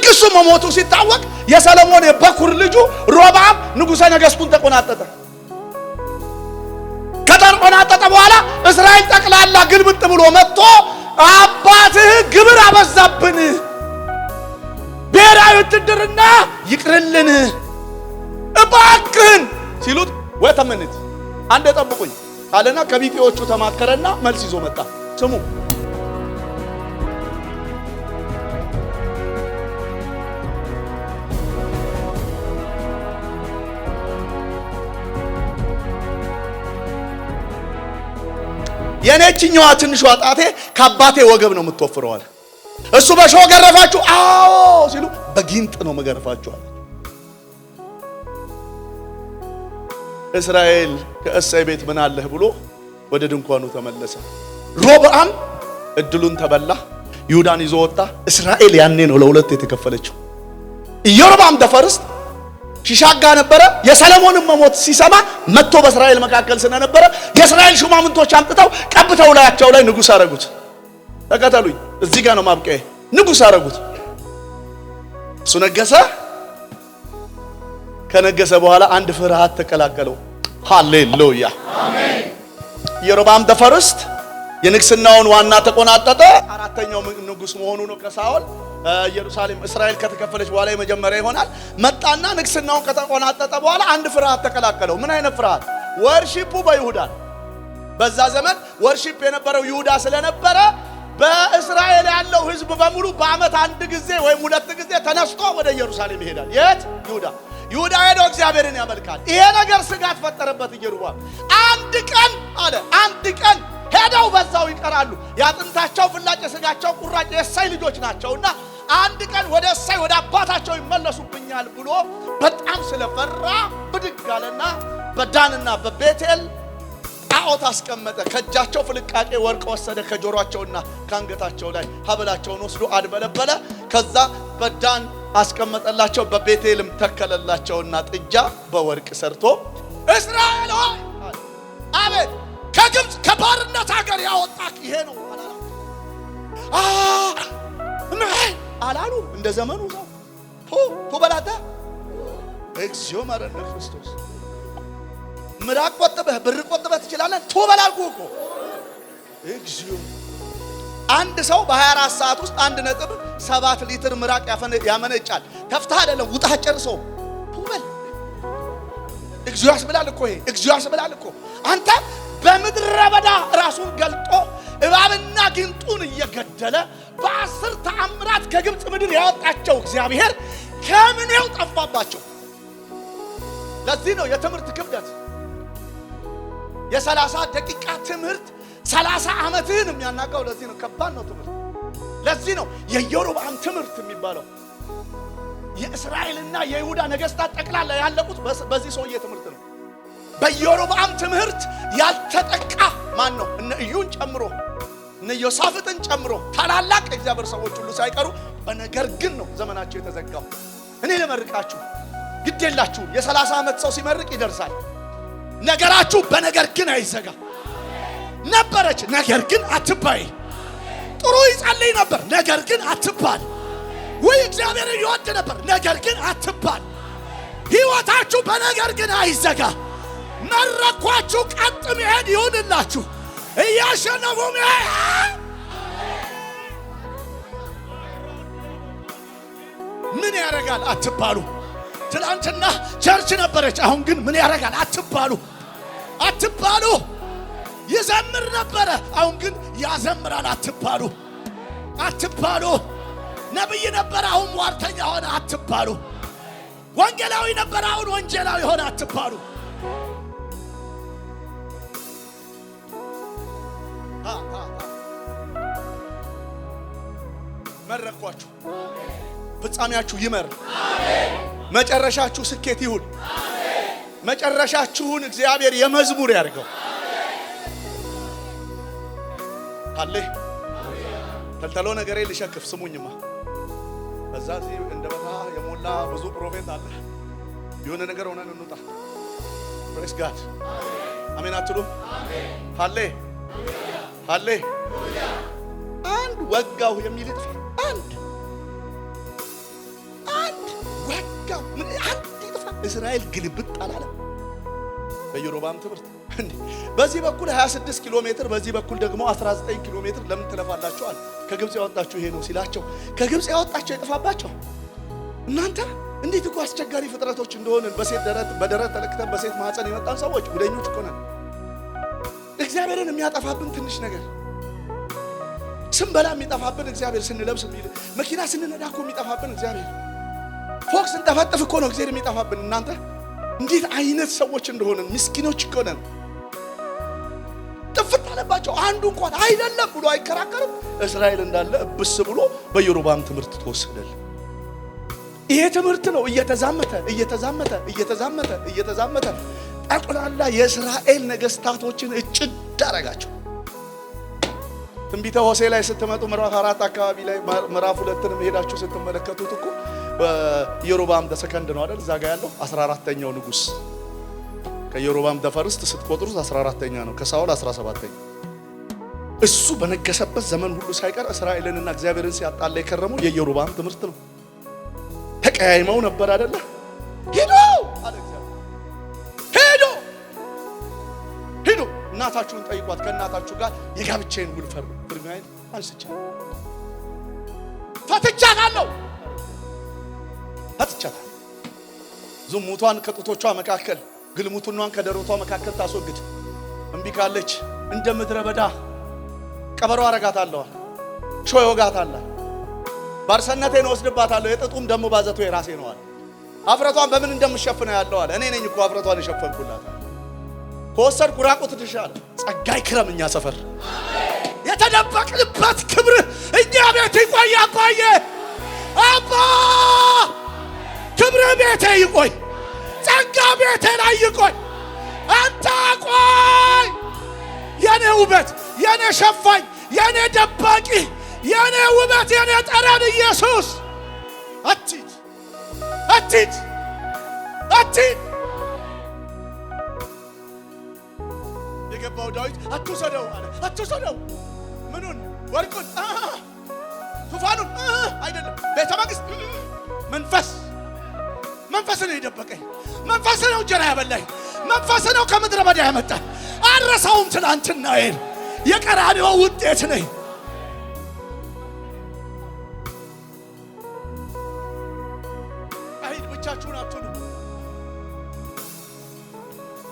ልክ እሱ መሞቱ ሲታወቅ የሰለሞን የበኩር ልጁ ሮብዓም ንጉሠ ነገሥቱን ተቆናጠጠ። ከተቆናጠጠ በኋላ እስራኤል ጠቅላላ ግልብጥ ብሎ መጥቶ አባትህ ግብር አበዛብን፣ ብሔራዊ ውትድርና ይቅርልን እባክህን ሲሉት ወተመንት አንድ ጠብቁኝ አለና ከቢጤዎቹ ተማከረና መልስ ይዞ መጣ። ስሙ የኔችኛዋ ትንሿ ጣቴ ከአባቴ ወገብ ነው የምትወፍረው አለ። እሱ በሾህ ገረፋችሁ? አዎ ሲሉ በጊንጥ ነው መገረፋችሁ አለ። እስራኤል ከእሴይ ቤት ምን አለህ ብሎ ወደ ድንኳኑ ተመለሰ። ሮብዓም እድሉን ተበላ፣ ይሁዳን ይዞ ወጣ። እስራኤል ያኔ ነው ለሁለት የተከፈለችው። ኢዮርብዓም ደፈርስት ሺሻጋ ነበረ። የሰለሞንን መሞት ሲሰማ መጥቶ በእስራኤል መካከል ስለነበረ የእስራኤል ሹማምንቶች አምጥተው ቀብተው ላያቸው ላይ ንጉሥ አረጉት። ተከተሉኝ፣ እዚህ ጋር ነው ማብቀዬ። ንጉሥ አረጉት። እሱ ነገሰ። ከነገሰ በኋላ አንድ ፍርሃት ተቀላቀለው። ሃሌሉያ አሜን። ኢዮርብዓም ደፈርስት የንግስናውን ዋና ተቆናጠጠ። አራተኛው ንጉሥ መሆኑ ነው ከሳኦል። ኢየሩሳሌም እስራኤል ከተከፈለች በኋላ የመጀመሪያ ይሆናል። መጣና ንግስናውን ከተቆናጠጠ በኋላ አንድ ፍርሃት ተቀላቀለው። ምን አይነት ፍርሃት? ወርሺፑ በይሁዳ። በዛ ዘመን ወርሺፕ የነበረው ይሁዳ ስለነበረ በእስራኤል ያለው ህዝብ በሙሉ በአመት አንድ ጊዜ ወይም ሁለት ጊዜ ተነስቶ ወደ ኢየሩሳሌም ይሄዳል። የት? ይሁዳ ሄዶ እግዚአብሔርን ያመልካል። ይሄ ነገር ስጋት ፈጠረበት ኢዮርብዓም። አንድ ቀን ሄደው በዛው ይቀራሉ። ያጥንታቸው ፍላጭ የስጋቸው ቁራጭ የእሴይ ልጆች ናቸውና አንድ ቀን ወደ እሴይ ወደ አባታቸው ይመለሱብኛል ብሎ በጣም ስለፈራ ብድግ አለና በዳንና በቤቴል ጣዖት አስቀመጠ። ከእጃቸው ፍልቃቄ ወርቅ ወሰደ፣ ከጆሮአቸውና ከአንገታቸው ላይ ሀብላቸውን ወስዶ አድበለበለ። ከዛ በዳን አስቀመጠላቸው፣ በቤቴልም ተከለላቸውና ጥጃ በወርቅ ሰርቶ እስራኤል ሆይ አቤት ከግብፅ ከባርነት ሀገር ያወጣክ ይሄ ነው አላሉ። እንደ ዘመኑ ሰው በላታ እግዚኦ መረነ ክርስቶስ ምራቅ ቆጥበህ ብር ቆጥበህ ትችላለህ። በላልኩ እኮ እግዚኦ አንድ ሰው በ24 ሰዓት ውስጥ 1.7 ሊትር ምራቅ ያመነጫል። ተፍተህ አይደለም ውጣ ጨርሰው በል እግዚኦ ያስብላል እኮ ይሄ እግዚኦ ያስብላል እኮ። አንተ በምድረ በዳ ራሱን ገልጦ እባብና ጊንጡን እየገደለ በ10 ተአምራት ከግብፅ ምድር ያወጣቸው እግዚአብሔር ከምኔው ጠፋባቸው? ለዚህ ነው የትምህርት ክብደት የ30 ደቂቃ ትምህርት 30 ዓመትህን የሚያናጋው። ለዚህ ነው ከባድ ነው ትምህርት። ለዚህ ነው የኢዮርብዓም ትምህርት የሚባለው። የእስራኤልና የይሁዳ ነገስታት ጠቅላላ ያለቁት በዚህ ሰውዬ ትምህርት ነው። በኢዮርብዓም ትምህርት ያልተጠቃ ማን ነው? እነ ኢዩን ጨምሮ እነ ዮሳፍጥን ጨምሮ ታላላቅ የእግዚአብሔር ሰዎች ሁሉ ሳይቀሩ በነገር ግን ነው ዘመናቸው የተዘጋው። እኔ ለመርቃችሁ ግድ የላችሁ። የ30 ዓመት ሰው ሲመርቅ ይደርሳል። ነገራችሁ በነገር ግን አይዘጋ። ነበረች ነገር ግን አትባይ። ጥሩ ይጸልይ ነበር ነገር ግን አትባል። ወይ እግዚአብሔር ይወድ ነበር ነገር ግን አትባል። ሕይወታችሁ በነገር ግን አይዘጋ። መረኳችሁ ቀጥ መሄድ ይሁንላችሁ። እያሸነፉ ምን ያረጋል አትባሉ። ትላንትና ቸርች ነበረች፣ አሁን ግን ምን ያረጋል አትባሉ። ይዘምር ነበረ፣ አሁን ግን ያዘምራል አትባሉ። ነብይ ነበረ፣ አሁን ሟርተኛ ሆነ አትባሉ። ወንጌላዊ ነበረ፣ አሁን ወንጌላዊ ሆነ አትባሉ። መረኳችሁ። ፍጻሜያችሁ ይመር። መጨረሻችሁ ስኬት ይሁን። መጨረሻችሁን እግዚአብሔር የመዝሙር ያርገው። አለ ተልተሎ ነገሬ ልሸክፍ ስሙኝማ። በዛ እዚህ እንደ በታ የሞላ ብዙ ፕሮፌት አለ። የሆነ ነገር ሆነን እንውጣ። ፕሬስ ጋድ አሜን አትሉ? አለ አንድ ወጋው የሚል አንድ ምን ይጥፋ? እስራኤል ግልብጥ አላለም በኢዮሮብዓም ትምህርት። እንዴ በዚህ በኩል 26 ኪሎ ሜትር በዚህ በኩል ደግሞ 19 ኪሎ ሜትር ለምን ትለፋላችሁ አለ። ከግብጽ ያወጣችሁ ይሄ ነው ሲላቸው ከግብጽ ያወጣቸው ይጥፋባቸው። እናንተ እንዴት እኮ አስቸጋሪ ፍጥረቶች እንደሆነን በሴት በደረት ተለክተን በሴት ማህፀን የመጣን ሰዎች ጉደኞች እኮ ነን። እግዚአብሔርን የሚያጠፋብን ትንሽ ነገር ስንበላ የሚጠፋብን እግዚአብሔር፣ ስንለብስ መኪና ስንነዳ እኮ የሚጠፋብን እግዚአብሔር፣ ፎቅ ስንጠፈጥፍ እኮ ነው እግዚአብሔር የሚጠፋብን። እናንተ እንዴት አይነት ሰዎች እንደሆነን ምስኪኖች እኮ ነን። ጥፍት አለባቸው። አንዱ እንኳን አይደለም ብሎ አይከራከርም። እስራኤል እንዳለ እብስ ብሎ በኢዮሮብዓም ትምህርት ተወሰደል። ይሄ ትምህርት ነው እየተዛመተ ጠቅላላ የእስራኤል ነገስታቶችን እጭድ አረጋቸው። ትንቢተ ሆሴዕ ላይ ስትመጡ ምዕራፍ 4 አካባቢ ላይ ምዕራፍ 2ንም ሄዳችሁ ስትመለከቱት እኮ ኢዮሮብዓም ደሰከንድ ነው አይደል? እዛ ጋር ያለው 14ኛው ንጉስ ከኢዮሮብዓም ደፈርስት ስትቆጥሩት 14ኛ ነው፣ ከሳኦል 17ኛ። እሱ በነገሰበት ዘመን ሁሉ ሳይቀር እስራኤልንና እግዚአብሔርን ሲያጣላ የከረመው የኢዮሮብዓም ትምህርት ነው። ተቀያይመው ነበር አይደለ? ሄዶ አለ እግዚአብሔር፣ ሄዶ እናታችሁን ጠይቋት፣ ከእናታችሁ ጋር የጋብቻዬን ውል ፍርሚያዬን አንስቻለሁ፣ ፈትቻታለሁ። ዝሙቷን ከጡቶቿ መካከል ግልሙትኗን ከደረቷ መካከል ታስወግድ። እምቢ ካለች እንደ ምድረ በዳ ቀበሮ አረጋታለሁ፣ ሾህ ይወጋታለሁ፣ ባርሰነቴን ወስድባታለሁ፣ የጥጡም ደሞ ባዘቶ የራሴ ነው አለ። አፍረቷን በምን እንደምሸፍነው ያለው አለ። እኔ ነኝ እኮ አፍረቷን የሸፈንኩላት። ከወሰድኩ ራቁት ትሻለ። ጸጋ ይክረም እኛ ሰፈር የተደበቅንበት ክብር እኛ ቤት ይቆይ። አባዬ አባ ክብር ቤቴ ይቆይ፣ ጸጋ ቤቴ ላይ ይቆይ። አንተ ቆይ፣ የኔ ውበት፣ የኔ ሸፋኝ፣ የኔ ደባቂ፣ የኔ ውበት፣ የኔ ጠረን ኢየሱስ አትሂድ። የገባው ዳዊት አትውሰደው አለ። አትውሰደው ምኑን? ወርቁን፣ ዙፋኑን አይደለም፣ ቤተ መንግስት። መንፈስ ነው የደበቀኝ። መንፈስ ነው እንጀራ ያበላኝ። መንፈስ ነው ከምድረ በዳ ያመጣኝ። አልረሳውም ትናንትናዬን፣ የቀራንዮ ውጤት ነኝ። አይድ ብቻችሁን አትሁኑ።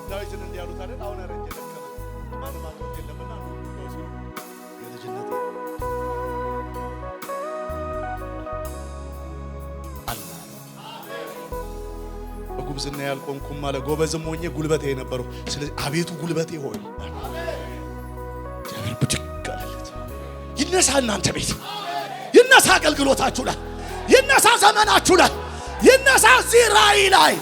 ዳዊትን እንዲህ ያሉት አይደል? አሁን አረጀ ደከመ፣ ማንም አጥቶት የለምና የልጅነት በጉብዝና ያልቆምኩም አለ፣ ጎበዝም ሆኜ ጉልበቴ የነበረው። ስለዚህ አቤቱ ጉልበቴ ሆይ እግዚአብሔር ብድግ አለለት። ይነሳ፣ እናንተ ቤት ይነሳ፣ አገልግሎታችሁ ላይ ይነሳ፣ ዘመናችሁ ላይ ይነሳ፣ እዚህ ራእይ ላይ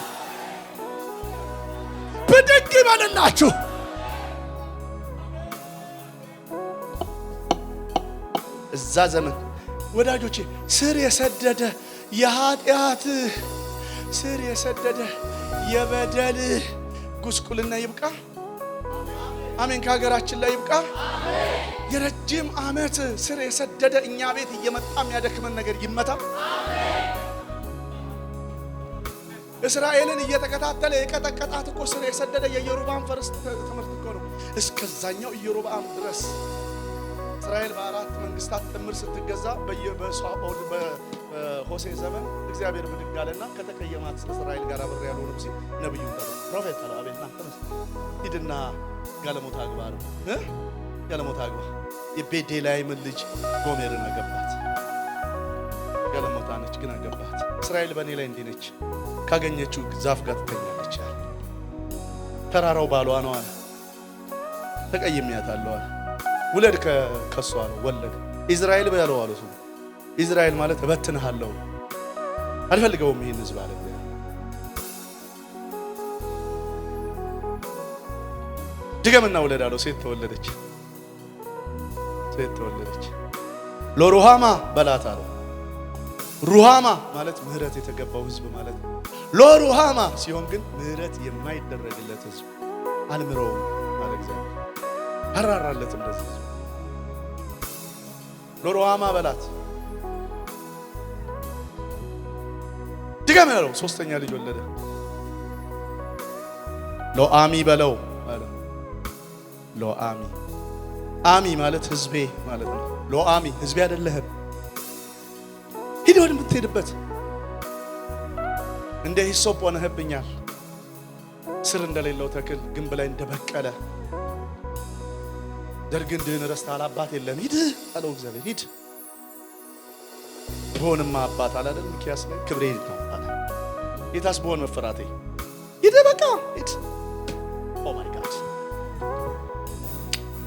ብድግ ይበልላችሁ። እዛ ዘመን ወዳጆቼ ስር የሰደደ የኃጢአት ስር የሰደደ የበደል ጉስቁልና ይብቃ። አሜን። ከሀገራችን ላይ ይብቃ። የረጅም ዓመት ስር የሰደደ እኛ ቤት እየመጣ የሚያደክመን ነገር ይመታ። እስራኤልን እየተከታተለ የቀጠቀጣት እኮ ስር የሰደደ የኢዮሮብዓም ፈርስት ትምህርት እኮ ነው። እስከዛኛው ኢዮሮብዓም ድረስ እስራኤል በአራት መንግስታት ጥምር ስትገዛ በሳኦል በሆሴዕ ዘመን እግዚአብሔር ብድግ አለና ከተቀየማት እስራኤል ጋር አብሬ ያልሆንም ሲል ነብዩ ፕሮፌት አለ። አቤትና ተነስ ሂድና ጋለሞታ አግባ አለው። ጋለሞታ አግባ። የቤዴላይምን ልጅ ጎሜርን አገባት። ጋለሞታ ነች ግን አገባት። እስራኤል በእኔ ላይ እንዲህ ነች፣ ካገኘችው ዛፍ ጋር ትተኛለች። ተራራው ባሏ ነው አለ። ተቀይሜያታለሁ አለ። ውለድ ከሷ ነው ወለድ። ኢዝራኤል በለው አለ። ኢዝራኤል ማለት እበትንሃለሁ፣ አልፈልገውም ይሄን ህዝብ አለ። ድገምና ውለድ አለው። ሴት ተወለደች። ሎሩሃማ በላት አለው። ሩሃማ ማለት ምህረት የተገባው ህዝብ ማለት ነው። ሎሩሃማ ሲሆን ግን ምህረት የማይደረግለት ህዝብ አልምረውም ማለት እግዚአብሔር አራራለት። እንደዚህ ሎሩሃማ በላት። ድገም ያለው ሶስተኛ ልጅ ወለደ። ሎአሚ በለው አለ። ሎአሚ አሚ ማለት ህዝቤ ማለት ነው። ሎአሚ ህዝቤ አይደለህም። ሂድ ወደ ምትሄድበት። እንደ ሂሶጵ ሆነህብኛል፣ ስር እንደሌለው ተክል ግንብ ላይ እንደበቀለ ደርግንድህን ረስተሃል። አባት የለም ሂድ አለው እግዚአብሔር። ሂድ ብሆንማ አባት አላለም ሚክያስ ላይ ክብሬ ሂድ ነው አለ። ጌታስ ብሆን መፈራቴ? ሂድ በቃ ሂድ። ኦ ማይ ጋድ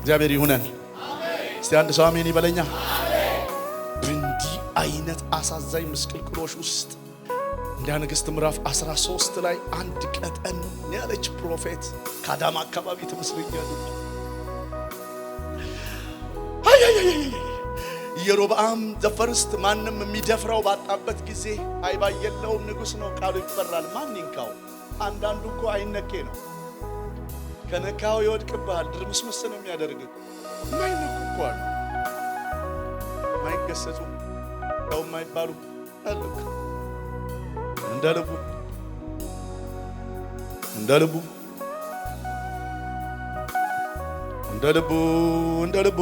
እግዚአብሔር ይሁነን። እስቲ አንድ ሰው አሜን ይበለኛ። በእንዲህ አይነት አሳዛኝ ምስቅልቅሎች ውስጥ እንደ ንግሥት ምዕራፍ 13 ላይ አንድ ቀጠን ያለች ፕሮፌት ከአዳማ አካባቢ ትመስለኛለች። ኢዮሮብዓም ዘፈርስት ማንም የሚደፍረው ባጣበት ጊዜ አይባ የለውም ንጉሥ ነው ቃሉ ይፈራል። ማን ይንካው? አንዳንዱ እኮ አይነኬ ነው። ከነካው ይወድቅብሃል። ድርምስምስ ነው የሚያደርግ። ማይነኩ እኮ አሉ፣ ማይገሰጹ ሰው ማይባሉ አልክ። እንደ ልቡ እንደ ልቡ እንደ ልቡ እንደ ልቡ።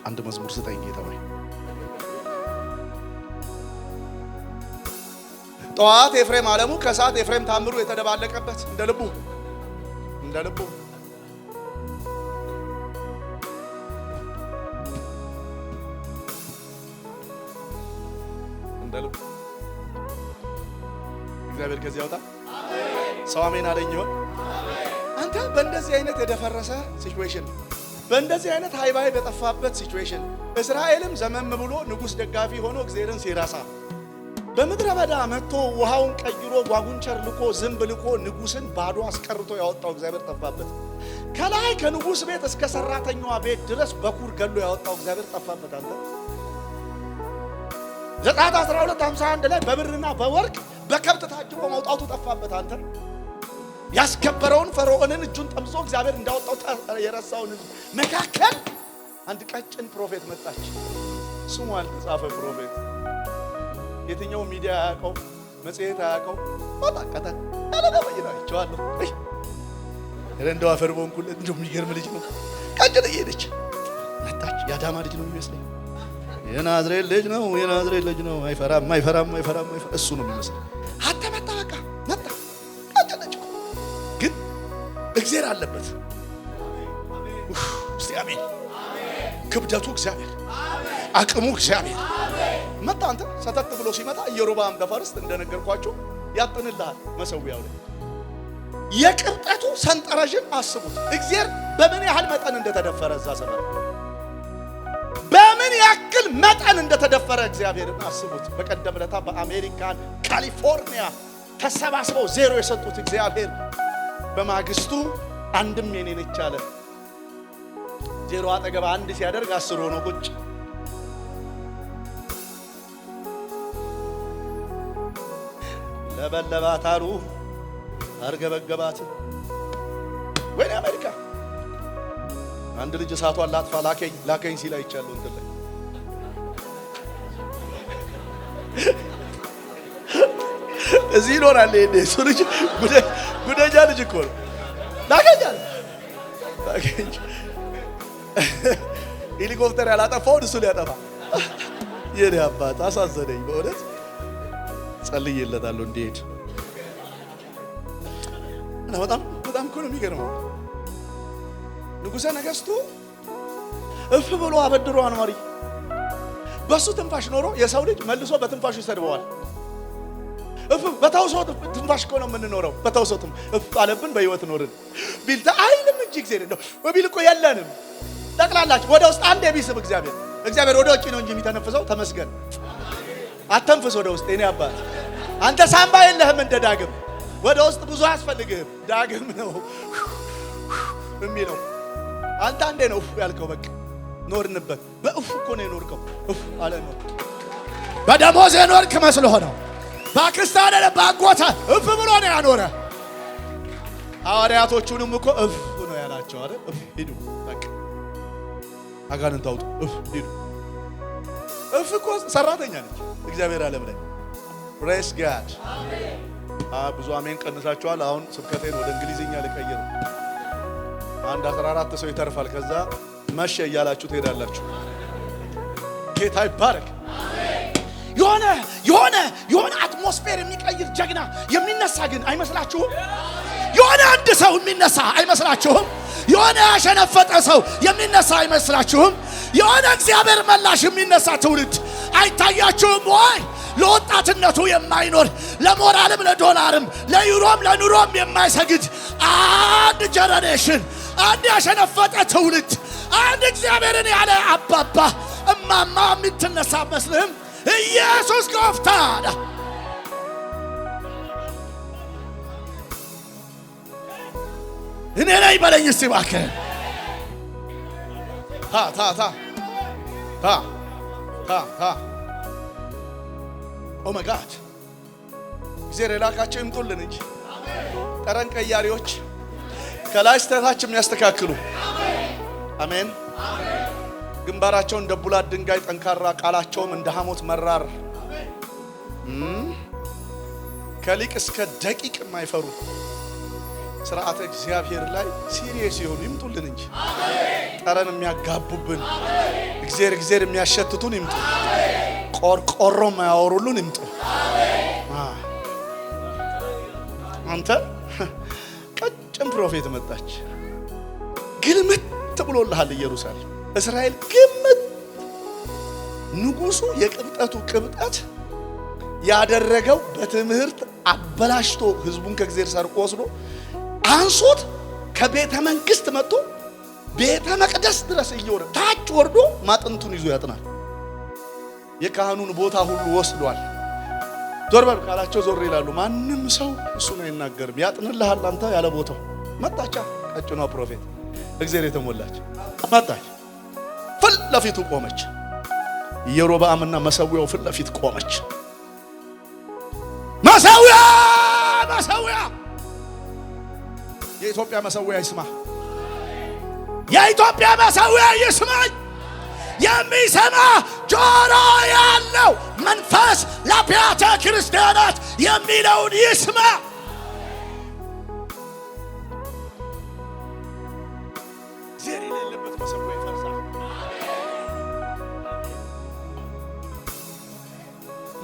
አንድ መዝሙር ስጠኝ ጌታ ሆይ። ጠዋት ኤፍሬም አለሙ፣ ከሰዓት ኤፍሬም ታምሩ የተደባለቀበት እንደ ልቡ እንደ ልቡ እንደ ልቡ። እግዚአብሔር ከዚህ ያውጣ። ሰው አሜን አለኝ ይሆን? አንተ በእንደዚህ አይነት የደፈረሰ ሲቹዌሽን፣ በእንደዚህ አይነት ሃይባይ በጠፋበት ሲቹዌሽን እስራኤልም ዘመም ብሎ ንጉሥ ደጋፊ ሆኖ እግዚአብሔርን ሲረሳ በምድረ በዳ መጥቶ ውሃውን ቀይሮ ጓጉንቸር ልኮ ዝንብ ልኮ ንጉሥን ባዶ አስቀርቶ ያወጣው እግዚአብሔር ጠፋበት። ከላይ ከንጉሥ ቤት እስከ ሰራተኛዋ ቤት ድረስ በኩር ገሎ ያወጣው እግዚአብሔር ጠፋበት። አንተ ዘጸአት 12:51 ላይ በብርና በወርቅ በከብት ታጅቦ መውጣቱ ጠፋበት። አንተ ያስከበረውን ፈርዖንን እጁን ጠምዞ እግዚአብሔር እንዳወጣው የረሳውን ሕዝብ መካከል አንድ ቀጭን ፕሮፌት መጣች። ስሙ ያልተጻፈ ፕሮፌት፣ የትኛው ሚዲያ ያውቀው፣ መጽሔት ያውቀው፣ ወጣቀተ ያለ ነው ይችዋለሁ። እንደው አፈር ቦንኩለት። እንደው የሚገርም ልጅ ነው። ቀጭን እየሄደች መጣች። የአዳማ ልጅ ነው የሚመስለኝ። የናዝሬት ልጅ ነው፣ የናዝሬት ልጅ ነው። አይፈራም አይፈራም አይፈራም። እሱ ነው የሚመስለኝ። አተ መጣ፣ በቃ መጣ። ቀጭን ልጅ ግን እግዚአብሔር አለበት። እስቲ አሜን። ክብደቱ እግዚአብሔር፣ አቅሙ እግዚአብሔር መጣ። አንተ ሰተት ብሎ ሲመጣ ኢዮሮብዓም ዘፈርስት እንደነገርኳችሁ ያጥንልሃል መሰዊያው ላይ። የቅብጠቱ ሰንጠረዥን አስቡት። እግዚአብሔር በምን ያህል መጠን እንደተደፈረ እዛ ሰፈር በምን ያክል መጠን እንደተደፈረ እግዚአብሔርን አስቡት። በቀደም ለታ በአሜሪካን ካሊፎርኒያ ተሰባስበው ዜሮ የሰጡት እግዚአብሔር በማግስቱ አንድም የኔ ነች አለ። ዜሮ አጠገብ አንድ ሲያደርግ 10 ሆኖ ቁጭ። ለበለባት አሉ አርገበገባት። ወይኔ አሜሪካ አንድ ልጅ እሳቷን ላጥፋ ላከኝ ሲል አይቻለሁ። እንትን ላይ እዚህ ይኖራል። ይሄ እሱ ልጅ ጉደኛ ልጅ እኮ ነው። ላከኝ ሄሊኮፕተር ያላጠፋውን እሱ ሊያጠፋ። የኔ አባት አሳዘነኝ በእውነት። ጸልዬለታለሁ እንዲሄድ። በጣም እኮ ነው የሚገርመው። ንጉሠ ነገሥቱ እፍ ብሎ አበድሮ አኗሪ በሱ ትንፋሽ ኖሮ የሰው ልጅ መልሶ በትንፋሹ ይሰድበዋል። እፍ በታውሶ ትንፋሽ እኮ ነው የምንኖረው። በታውሶ እፍ አለብን በህይወት ኖርን ቢልታ አይልም እንጂ እግዚአብሔር ነው ወቢል እኮ የለንም። ጠቅላላችሁ ወደ ውስጥ አንድ ቢስብ እግዚአብሔር ወደ ውጭ ነው እንጂ የሚተነፍሰው። ተመስገን። አተንፍስ ወደ ውስጥ። እኔ አባት አንተ ሳምባ የለህም እንደ ዳግም። ወደ ውስጥ ብዙ አያስፈልግህም። ዳግም ነው የሚለው። አንተ አንዴ ነው ያልከው። በቃ ኖርንበት። በእፍ እኮ ነው የኖርከው። እፍ አለ ነው። በደሞዝ የኖርክ መስሎህ ነው። ባክስታ አይደለም ባጎታ እፍ ብሎ ነው ያኖረ። ሐዋርያቶቹንም እኮ እፍ ነው ያላቸው አይደል? እፍ ሂዱ በቃ አጋንንት አውጡ። እፍ ሂዱ። እፍ እኮ ሰራተኛ ነች እግዚአብሔር ዓለም ላይ። ፕሬስ ጋድ። ብዙ አሜን ቀንሳችኋል። አሁን ስብከቴን ወደ እንግሊዝኛ ልቀይር። አንድ 14 ሰው ይተርፋል። ከዛ መሸ እያላችሁ ትሄዳላችሁ። ጌታ ይባረክ። የሆነ አትሞስፌር የሚቀይር ጀግና የሚነሳ ግን አይመስላችሁም? የሆነ አንድ ሰው የሚነሳ አይመስላችሁም? የሆነ ያሸነፈጠ ሰው የሚነሳ አይመስላችሁም? የሆነ እግዚአብሔር መላሽ የሚነሳ ትውልድ አይታያችሁም ወይ? ለወጣትነቱ የማይኖር ለሞራልም ለዶላርም ለዩሮም ለኑሮም የማይሰግድ አንድ ጀነሬሽን፣ አንድ ያሸነፈጠ ትውልድ፣ አንድ እግዚአብሔርን ያለ አባባ እማማ የምትነሳ መስልህም? ኢየሱስ ጎፍታዳ እኔ ላይ በለኝ እስቲ እባክህ። ኦ ማይ ጋድ እግዚአብሔር የላካቸው ይምጡልን እንጂ ጠረን ቀያሪዎች ከላይ እስከታች የሚያስተካክሉ አሜን። ግንባራቸው እንደ ቡላት ድንጋይ ጠንካራ፣ ቃላቸውም እንደ ሐሞት መራር፣ ከሊቅ እስከ ደቂቅ የማይፈሩ ስርዓተ እግዚአብሔር ላይ ሲሪየስ የሆኑ ይምጡልን እንጂ ጠረን የሚያጋቡብን እግዚአብሔር የሚያሸትቱን ይምጡ። ቆርቆሮ ማያወሩልን ይምጡ። አንተ ቀጭን ፕሮፌት መጣች፣ ግልምት ብሎልሃል ኢየሩሳሌም። እስራኤል ግምት ንጉሱ የቅብጠቱ ቅብጠት ያደረገው በትምህርት አበላሽቶ ህዝቡን ከእግዚአብሔር ሰርቆ ወስዶ አንሶት ከቤተ መንግስት መጥቶ ቤተ መቅደስ ድረስ እየወረደ ታች ወርዶ ማጥንቱን ይዞ ያጥናል። የካህኑን ቦታ ሁሉ ወስዷል። ዞር በል ካላቸው ዞር ይላሉ። ማንም ሰው እሱን አይናገርም። ያጥንልሃል አንተ ያለ ቦታው። መጣቻ ቀጭኗ ፕሮፌት እግዚአብሔር የተሞላች መጣች። ፊት ለፊቱ ቆመች። ኢዮሮብዓምና መሰዊያው ፊት ለፊት ቆመች። መሰዊያ የኢትዮጵያ መሰዊያ ይስማ። የኢትዮጵያ መሰዊያ ይስማኝ። የሚሰማ ጆሮ ያለው መንፈስ ለአብያተ ክርስቲያናት የሚለውን ይስማ። እግዚአብሔር የሌለበት መሰዊያ ይፈርሳል።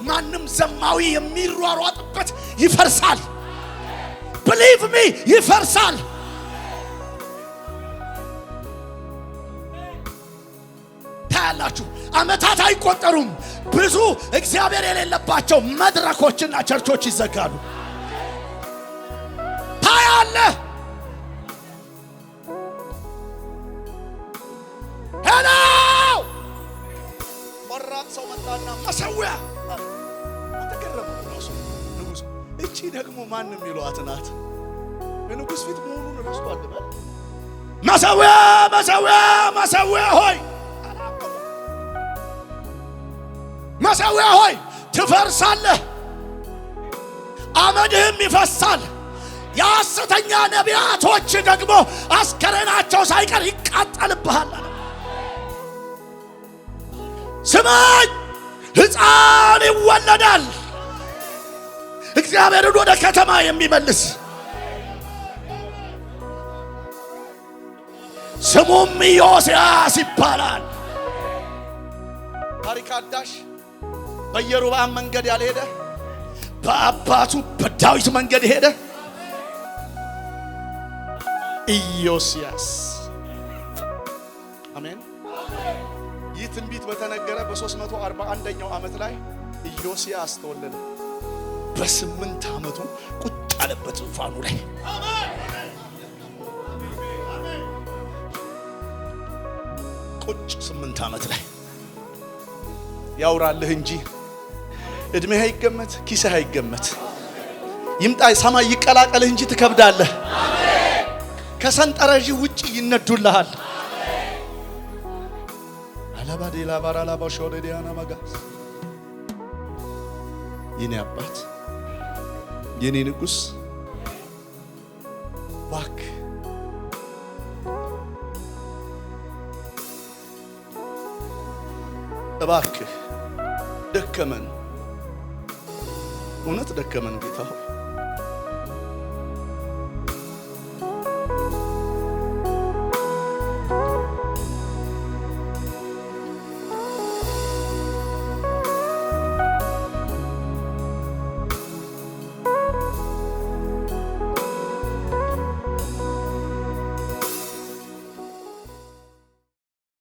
ማንም ዘማዊ የሚሯሯጥበት ይፈርሳል። believe me ይፈርሳል። ታያላችሁ። አመታት አይቆጠሩም። ብዙ እግዚአብሔር የሌለባቸው መድረኮችና ቸርቾች ይዘጋሉ። ታያለህ። ሄሎ ወራቅ ሰው መጣና መሰዊያ ተገረመ ራሱ ንጉስ። እቺ ደግሞ ማንም ይሏት ናት። በንጉስ ፊት መሆኑን ረስቷል። በል መሰዊያ ሆይ መሰዊያ ሆይ ትፈርሳለህ፣ አመድህም ይፈሳል። የሐሰተኛ ነቢያቶች ደግሞ አስከሬናቸው ሳይቀር ይቃጠልብሃል። ስማኝ፣ ሕፃን ይወለዳል፣ እግዚአብሔርን ወደ ከተማ የሚመልስ ስሙም ዮስያስ ይባላል። ታሪክ አዳሽ በኢዮርብዓም መንገድ ያልሄደ በአባቱ በዳዊት መንገድ ሄደ ኢዮስያስ። አሜን። ይህ ትንቢት በተነገረ በ341ኛው ዓመት ላይ ኢዮስያስ ተወለደ። በ8 ዓመቱ ቁጭ አለበት ዙፋኑ ላይ። ቁጭ 8 ዓመት ላይ ያውራልህ እንጂ እድሜህ አይገመት፣ ኪስህ አይገመት። ይምጣ ሰማይ ይቀላቀልህ እንጂ ትከብዳለህ። አሜን። ከሰንጠረዥ ውጪ ይነዱልሃል። አላባዴላ ባራላ ባሾዴዲያና ማጋስ የኔ አባት የኔ ንጉስ እባክህ ደከመን እውነት ደከመን ጌታ ሆይ